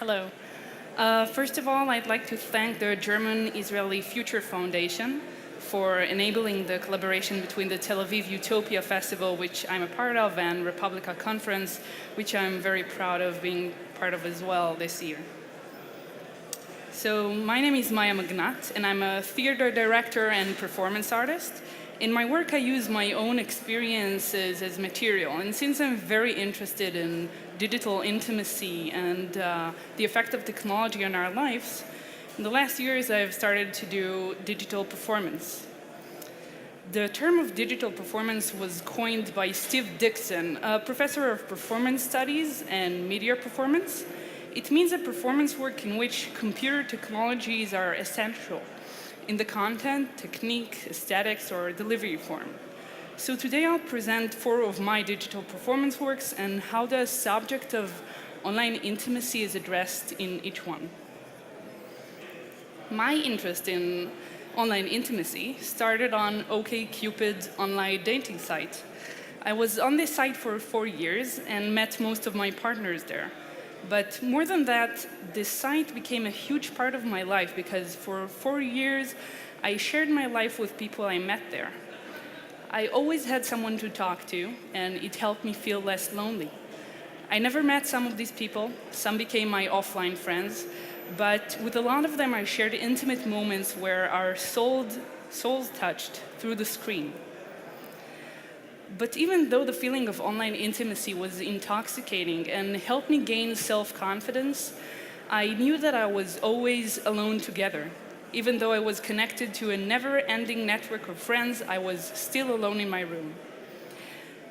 Hello. First of all, I'd like to thank the German-Israeli Future Foundation for enabling the collaboration between the Tel Aviv Utopia Festival, which I'm a part of, and Republica Conference, which I'm very proud of being part of as well this year. So my name is Magnat, and I'm a theater director and performance artist. In my work, I use my own experiences as material, and since I'm very interested in digital intimacy and the effect of technology on our lives, in the last years I've started to do digital performance. The term of digital performance was coined by Steve Dixon, a professor of performance studies and media performance. It means a performance work in which computer technologies are essential in the content, technique, aesthetics, or delivery form. So today I'll present 4 of my digital performance works and how the subject of online intimacy is addressed in each one. My interest in online intimacy started on OkCupid's online dating site. I was on this site for 4 years and met most of my partners there. But more than that, this site became a huge part of my life because for 4 years, I shared my life with people I met there. I always had someone to talk to, and it helped me feel less lonely. I never met some of these people. Some became my offline friends, but with a lot of them, I shared intimate moments where our souls touched through the screen. But even though the feeling of online intimacy was intoxicating and helped me gain self-confidence, I knew that I was always alone together. Even though I was connected to a never-ending network of friends, I was still alone in my room.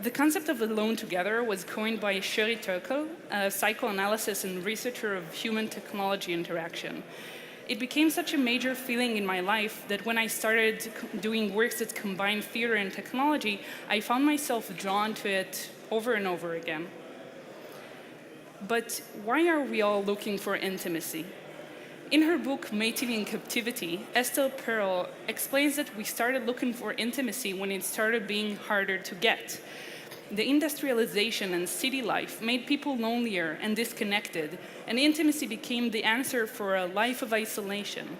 The concept of alone together was coined by Sherry Turkle, a psychoanalyst and researcher of human-technology interaction. It became such a major feeling in my life that when I started doing works that combine theater and technology, I found myself drawn to it over and over again. But why are we all looking for intimacy? In her book, Mating in Captivity, Estelle Perel explains that we started looking for intimacy when it started being harder to get. The industrialization and city life made people lonelier and disconnected, and intimacy became the answer for a life of isolation.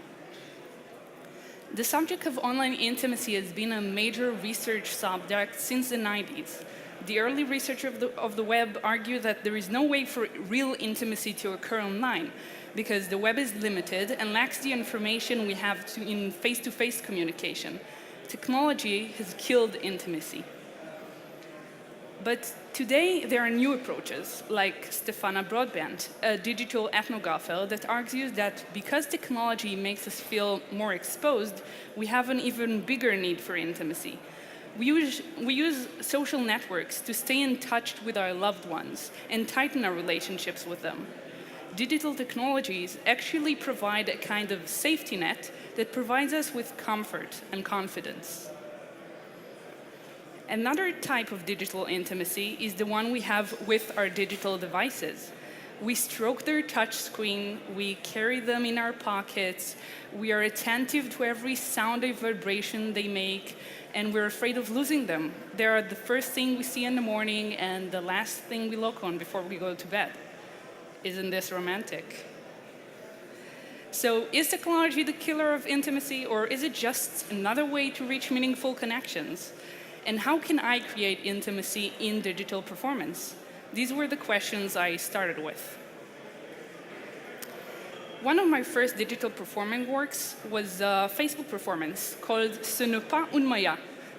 The subject of online intimacy has been a major research subject since the 90s. The early researchers of the web argue that there is no way for real intimacy to occur online because the web is limited and lacks the information we have in face-to-face communication. Technology has killed intimacy. But today, there are new approaches, like Stefana Broadbent, a digital ethnographer that argues that because technology makes us feel more exposed, we have an even bigger need for intimacy. We use social networks to stay in touch with our loved ones and tighten our relationships with them. Digital technologies actually provide a kind of safety net that provides us with comfort and confidence. Another type of digital intimacy is the one we have with our digital devices. We stroke their touch screen, we carry them in our pockets, we are attentive to every sound and vibration they make, and we're afraid of losing them. They are the first thing we see in the morning and the last thing we look on before we go to bed. Isn't this romantic? So is technology the killer of intimacy, or is it just another way to reach meaningful connections? And how can I create intimacy in digital performance? These were the questions I started with. One of my first digital performing works was a Facebook performance called Ce n'est pas une Maya.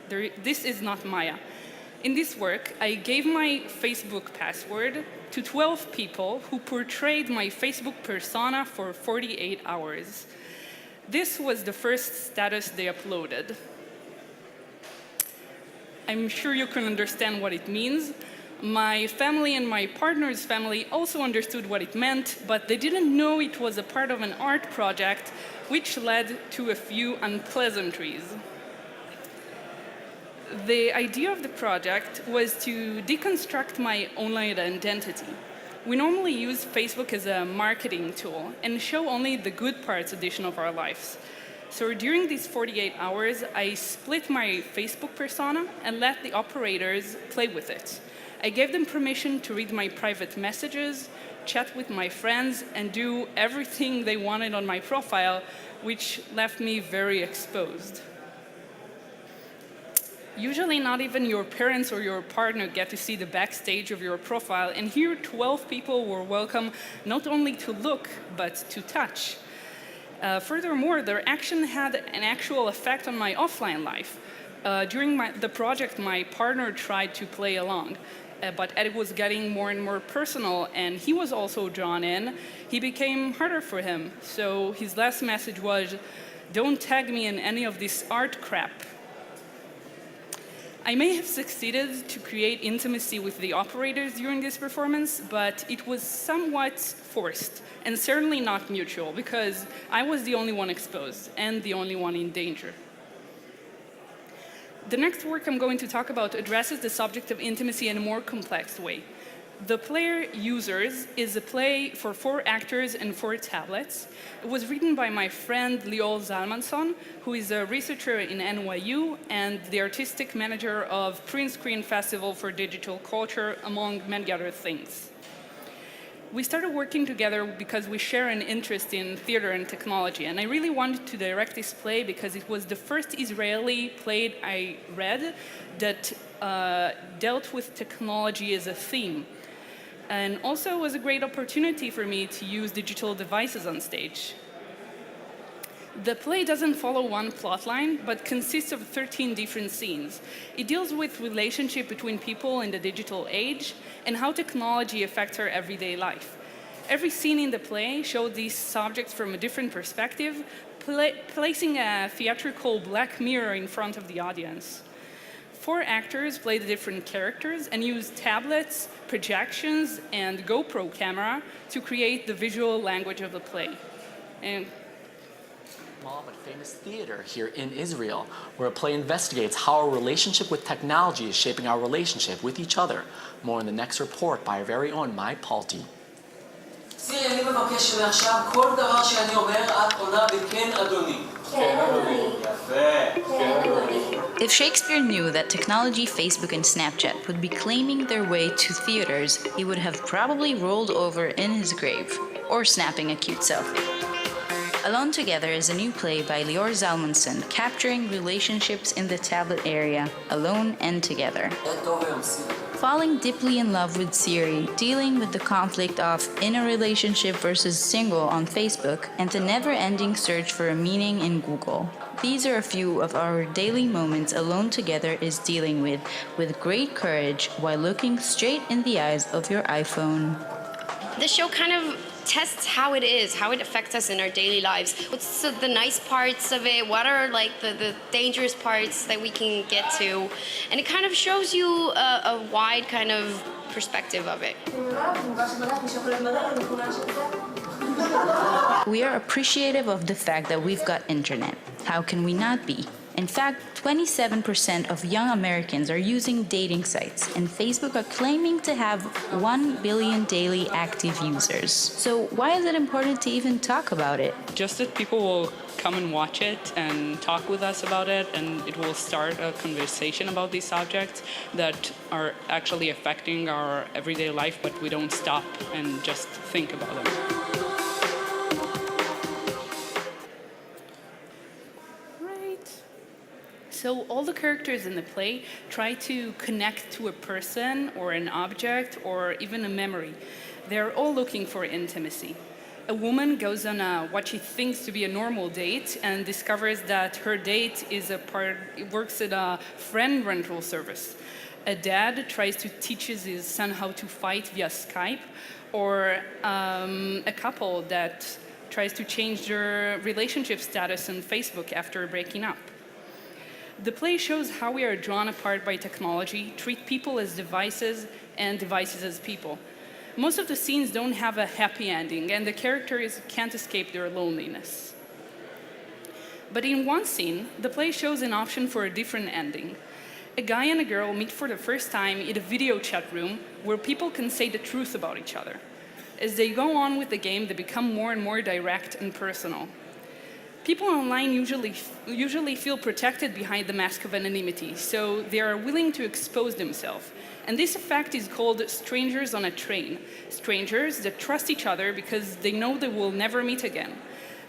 This is not Maya. In this work, I gave my Facebook password to 12 people who portrayed my Facebook persona for 48 hours. This was the first status they uploaded. I'm sure you can understand what it means. My family and my partner's family also understood what it meant, but they didn't know it was a part of an art project, which led to a few unpleasantries. The idea of the project was to deconstruct my online identity. We normally use Facebook as a marketing tool and show only the good parts edition of our lives. So during these 48 hours, I split my Facebook persona and let the operators play with it. I gave them permission to read my private messages, chat with my friends, and do everything they wanted on my profile, which left me very exposed. Usually not even your parents or your partner get to see the backstage of your profile, and here 12 people were welcome not only to look, but to touch. Furthermore, their action had an actual effect on my offline life. During the project, my partner tried to play along, but as it was getting more and more personal, and he was also drawn in, he became harder for him. So his last message was, "Don't tag me in any of this art crap." I may have succeeded to create intimacy with the operators during this performance, but it was somewhat forced, and certainly not mutual, because I was the only one exposed and the only one in danger. The next work I'm going to talk about addresses the subject of intimacy in a more complex way. The Player Users is a play for 4 actors and 4 tablets. It was written by my friend Lior Zalmanson, who is a researcher in NYU and the artistic manager of Print Screen Festival for Digital Culture, among many other things. We started working together because we share an interest in theater and technology, and I really wanted to direct this play because it was the first Israeli play I read that dealt with technology as a theme. And also it was a great opportunity for me to use digital devices on stage. The play doesn't follow one plotline, but consists of 13 different scenes. It deals with relationship between people in the digital age and how technology affects our everyday life. Every scene in the play showed these subjects from a different perspective, placing a theatrical black mirror in front of the audience. 4 actors played the different characters and used tablets, projections, and GoPro camera to create the visual language of the play. And Small but famous theater here in Israel, where a play investigates how our relationship with technology is shaping our relationship with each other. More in the next report by our very own Mai Palti. סירי, אני מבקש שמעכשיו כל דבר שאני אומר, את עונה בכן אדוני. כן אדוני. יפה. כן אדוני. If Shakespeare knew that technology, Facebook, and Snapchat would be claiming their way to theaters, he would have probably rolled over in his grave, or snapping a cute selfie. Alone Together is a new play by Lior Zalmanson, capturing relationships in the tablet area, alone and together. Falling deeply in love with Siri, dealing with the conflict of in a relationship versus single on Facebook, and the never-ending search for a meaning in Google. These are a few of our daily moments Alone Together is dealing with great courage while looking straight in the eyes of your iPhone. The show kind of tests how it is, how it affects us in our daily lives. What's the nice parts of it? What are like the dangerous parts that we can get to? And it kind of shows you a wide kind of perspective of it. We are appreciative of the fact that we've got internet. How can we not be? In fact, 27% of young Americans are using dating sites, and Facebook are claiming to have 1 billion daily active users. So why is it important to even talk about it? just that people will come and watch it and talk with us about it, and it will start a conversation about these subjects that are actually affecting our everyday life, but we don't stop and just think about them. So all the characters in the play try to connect to a person or an object or even a memory. They're all looking for intimacy. A woman goes on what she thinks to be a normal date and discovers that her date works at a friend rental service. A dad tries to teach his son how to fight via Skype, or a couple that tries to change their relationship status on Facebook after breaking up. The play shows how we are drawn apart by technology, treat people as devices and devices as people. Most of the scenes don't have a happy ending, and the characters can't escape their loneliness. But in one scene, the play shows an option for a different ending. A guy and a girl meet for the first time in a video chat room where people can say the truth about each other. As they go on with the game, they become more and more direct and personal. People online usually feel protected behind the mask of anonymity, so they are willing to expose themselves. And this effect is called strangers on a train. Strangers that trust each other because they know they will never meet again.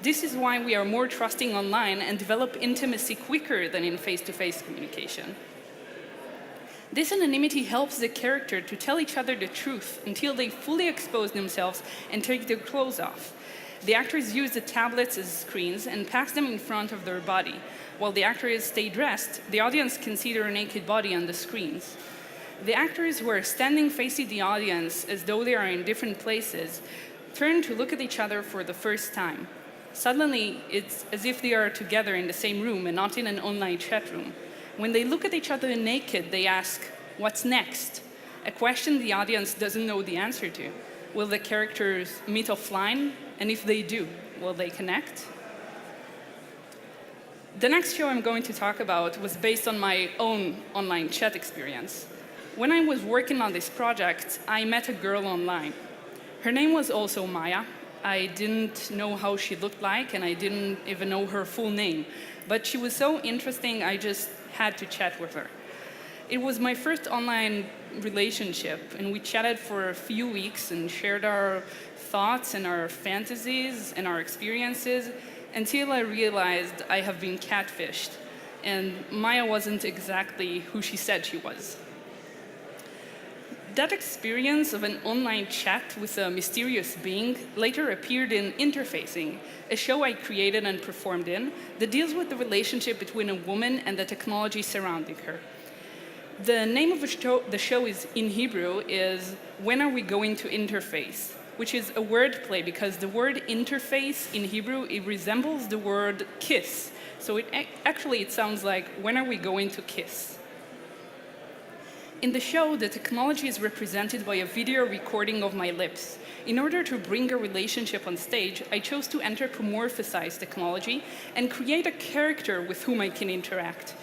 This is why we are more trusting online and develop intimacy quicker than in face-to-face communication. This anonymity helps the character to tell each other the truth until they fully expose themselves and take their clothes off. The actors use the tablets as screens and pass them in front of their body. While the actors stay dressed, the audience can see their naked body on the screens. The actors who are standing facing the audience as though they are in different places turn to look at each other for the first time. Suddenly, it's as if they are together in the same room and not in an online chat room. When they look at each other naked, they ask, "What's next?" A question the audience doesn't know the answer to. Will the characters meet offline? And if they do, will they connect? The next show I'm going to talk about was based on my own online chat experience. When I was working on this project, I met a girl online. Her name was also Maya. I didn't know how she looked like, and I didn't even know her full name. But she was so interesting, I just had to chat with her. It was my first online relationship, and we chatted for a few weeks and shared our thoughts and our fantasies and our experiences until I realized I have been catfished, and Maya wasn't exactly who she said she was. That experience of an online chat with a mysterious being later appeared in Interfacing, a show I created and performed in that deals with the relationship between a woman and the technology surrounding her. The name of the show is, in Hebrew, is When Are We Going to Interface? Which is a word play because the word interface in Hebrew, it resembles the word kiss. So it sounds like, when are we going to kiss? In the show, the technology is represented by a video recording of my lips. In order to bring a relationship on stage, I chose to anthropomorphize technology and create a character with whom I can interact.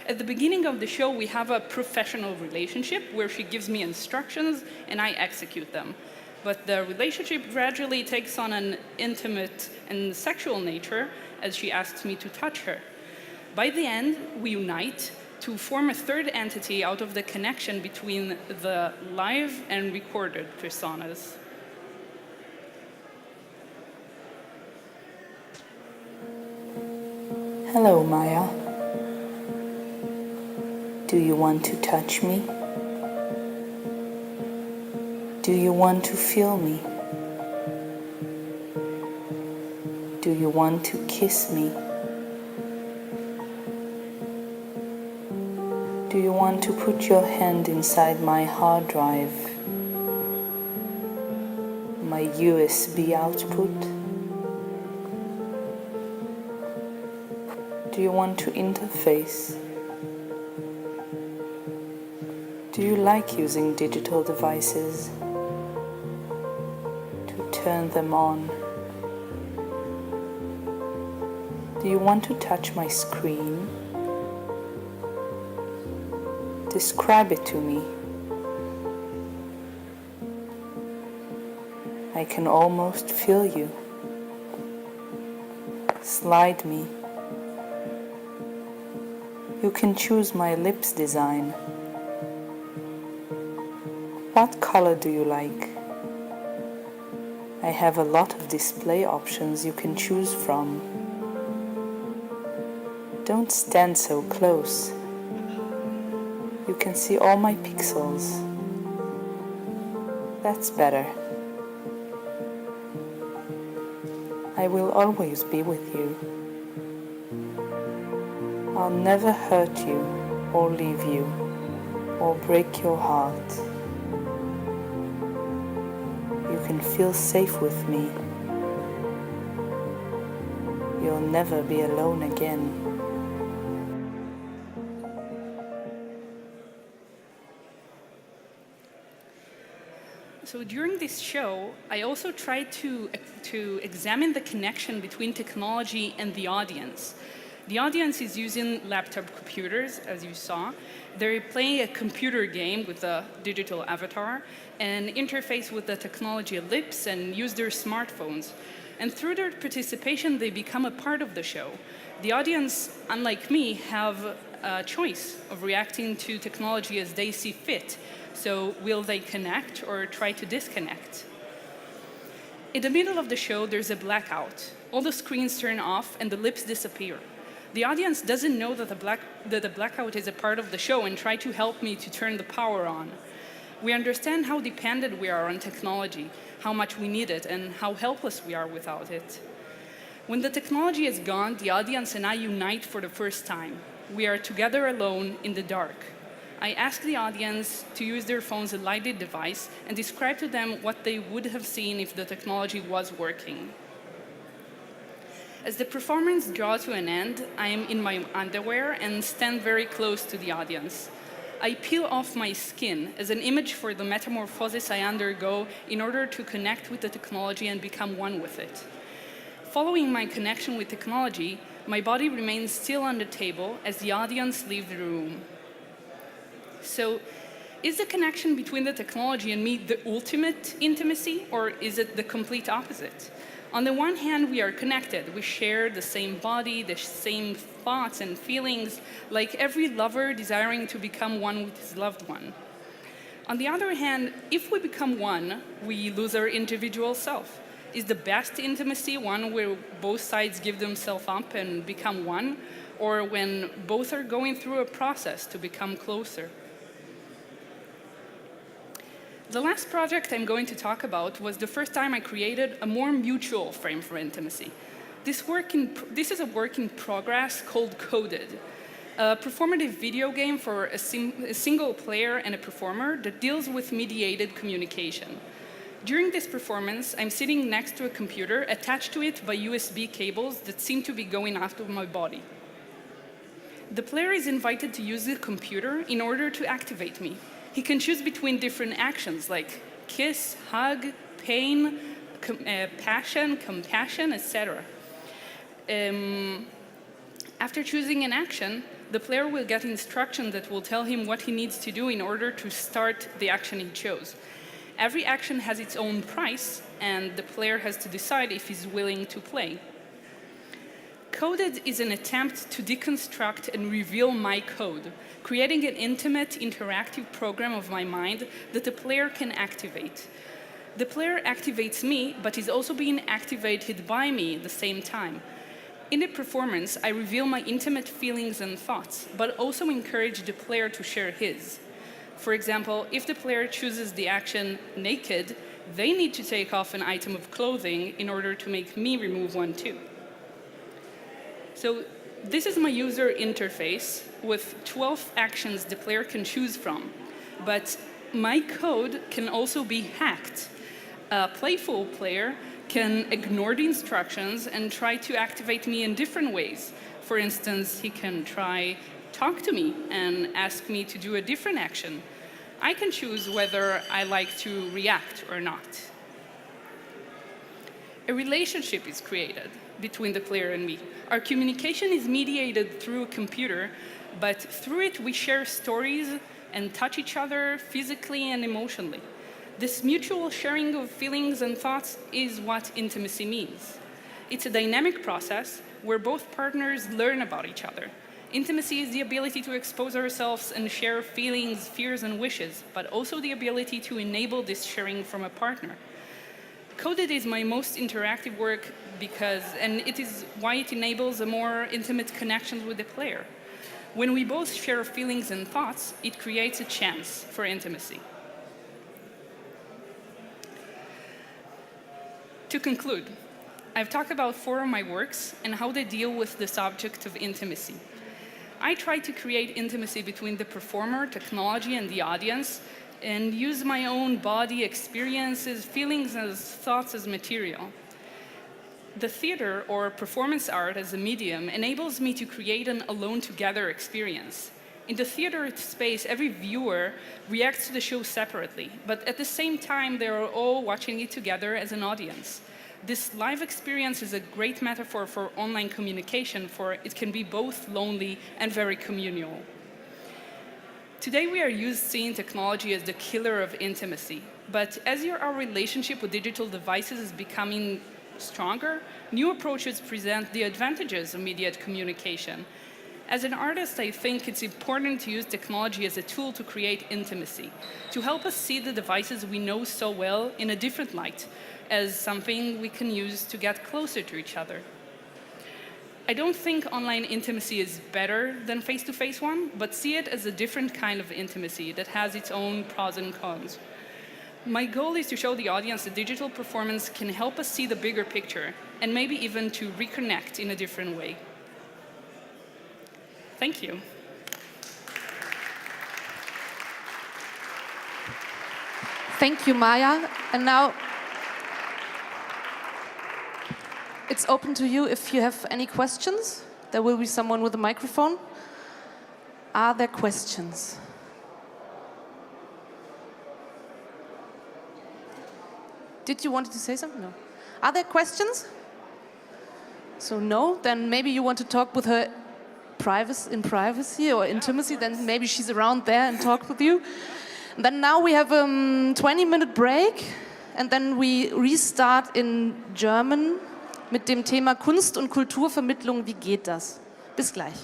At the beginning of the show, we have a professional relationship where she gives me instructions and I execute them. But the relationship gradually takes on an intimate and sexual nature as she asks me to touch her. By the end, we unite to form a third entity out of the connection between the live and recorded personas. Hello, Maya. Do you want to touch me? Do you want to feel me? Do you want to kiss me? Do you want to put your hand inside my hard drive, my USB output? Do you want to interface? Do you like using digital devices? To turn them on? Do you want to touch my screen? Describe it to me. I can almost feel you. Slide me. You can choose my lips design. What color do you like? I have a lot of display options you can choose from. Don't stand so close. You can see all my pixels. That's better. I will always be with you. I'll never hurt you or leave you or break your heart. You can feel safe with me. You'll never be alone again. So during this show, I also tried to examine the connection between technology and the audience. The audience is using laptop computers, as you saw. They're playing a computer game with a digital avatar and interface with the technology lips and use their smartphones. And through their participation, they become a part of the show. The audience, unlike me, have a choice of reacting to technology as they see fit. So will they connect or try to disconnect? In the middle of the show, there's a blackout. All the screens turn off and the lips disappear. The audience doesn't know that the blackout is a part of the show and try to help me to turn the power on. We understand how dependent we are on technology, how much we need it, and how helpless we are without it. When the technology is gone, the audience and I unite for the first time. We are together alone in the dark. I ask the audience to use their phone's lighted device and describe to them what they would have seen if the technology was working. As the performance draws to an end, I am in my underwear and stand very close to the audience. I peel off my skin as an image for the metamorphosis I undergo in order to connect with the technology and become one with it. Following my connection with technology, my body remains still on the table as the audience leaves the room. So, is the connection between the technology and me the ultimate intimacy, or is it the complete opposite? On the one hand, we are connected. We share the same body, the same thoughts and feelings, like every lover desiring to become one with his loved one. On the other hand, if we become one, we lose our individual self. Is the best intimacy one where both sides give themselves up and become one, or when both are going through a process to become closer? The last project I'm going to talk about was the first time I created a more mutual frame for intimacy. This is a work in progress called Coded, a performative video game for a single player and a performer that deals with mediated communication. During this performance, I'm sitting next to a computer attached to it by USB cables that seem to be going out of my body. The player is invited to use the computer in order to activate me. He can choose between different actions like kiss, hug, pain, passion, compassion, etc. After choosing an action, the player will get instructions that will tell him what he needs to do in order to start the action he chose. Every action has its own price, and the player has to decide if he's willing to play. Coded is an attempt to deconstruct and reveal my code, creating an intimate, interactive program of my mind that the player can activate. The player activates me, but is also being activated by me at the same time. In the performance, I reveal my intimate feelings and thoughts, but also encourage the player to share his. For example, if the player chooses the action naked, they need to take off an item of clothing in order to make me remove one too. So this is my user interface with 12 actions the player can choose from. But my code can also be hacked. A playful player can ignore the instructions and try to activate me in different ways. For instance, he can try talk to me and ask me to do a different action. I can choose whether I like to react or not. A relationship is created between the player and me. Our communication is mediated through a computer, but through it we share stories and touch each other physically and emotionally. This mutual sharing of feelings and thoughts is what intimacy means. It's a dynamic process where both partners learn about each other. Intimacy is the ability to expose ourselves and share feelings, fears, and wishes, but also the ability to enable this sharing from a partner. Coded is my most interactive work and it is why it enables a more intimate connection with the player. When we both share feelings and thoughts, it creates a chance for intimacy. To conclude, I've talked about 4 of my works and how they deal with the subject of intimacy. I try to create intimacy between the performer, technology, and the audience, and use my own body, experiences, feelings, and thoughts as material. The theater, or performance art as a medium, enables me to create an alone-together experience. In the theater space, every viewer reacts to the show separately, but at the same time, they are all watching it together as an audience. This live experience is a great metaphor for online communication, for it can be both lonely and very communal. Today, we are used to seeing technology as the killer of intimacy, but as our relationship with digital devices is becoming stronger, new approaches present the advantages of mediated communication. As an artist, I think it's important to use technology as a tool to create intimacy, to help us see the devices we know so well in a different light, as something we can use to get closer to each other. I don't think online intimacy is better than face-to-face one, but see it as a different kind of intimacy that has its own pros and cons. My goal is to show the audience that digital performance can help us see the bigger picture, and maybe even to reconnect in a different way. Thank you. Thank you, Maya. And now it's open to you if you have any questions. There will be someone with a microphone. Are there questions? Did you want to say something? No. Are there questions? So no, then maybe you want to talk with her in privacy or intimacy, then maybe she's around there and talk with you. And then now we have a 20-minute break and then we restart in German mit dem Thema Kunst- und Kulturvermittlung. Wie geht das? Bis gleich.